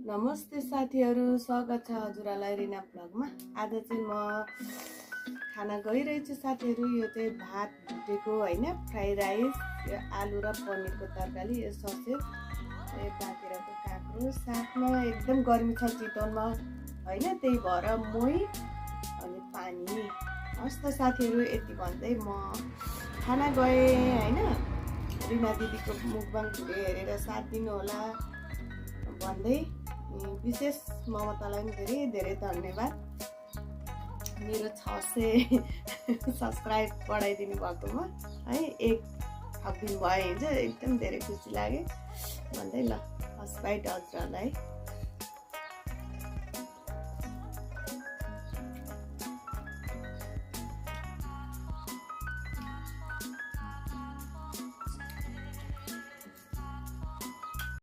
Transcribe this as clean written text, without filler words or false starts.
नमस्ते साथीहरू, स्वागत छ हजुरलाई रिना ब्लगमा। आज चाहिँ म खाना गइरहेछु साथीहरू। यो चाहिँ भात भुटेको हैन, फ्राई राइस, यो आलु र पनिरको तरकारी, यो ससेज, यो बाँकेराको काँक्रो, साथमा एकदम गर्मी छ चितवनमा हैन, त्यही भएर मोही अनि पानी। हस् त साथीहरू, यति भन्दै म खाना गएँ हैन। रिना दिदीको मुखबाङ भिडियो हेरेर साथ दिनु होला भन्दै विशेष ममतालाई पनि धेरै धेरै धन्यवाद। मेरो 600 सब्सक्राइब बढाइदिनु भएकोमा है, एक थपिदिनु भयो हिजो, एकदम धेरै खुसी लाग्यो भन्दै ल फर्स्ट बाइट हजुरलाई।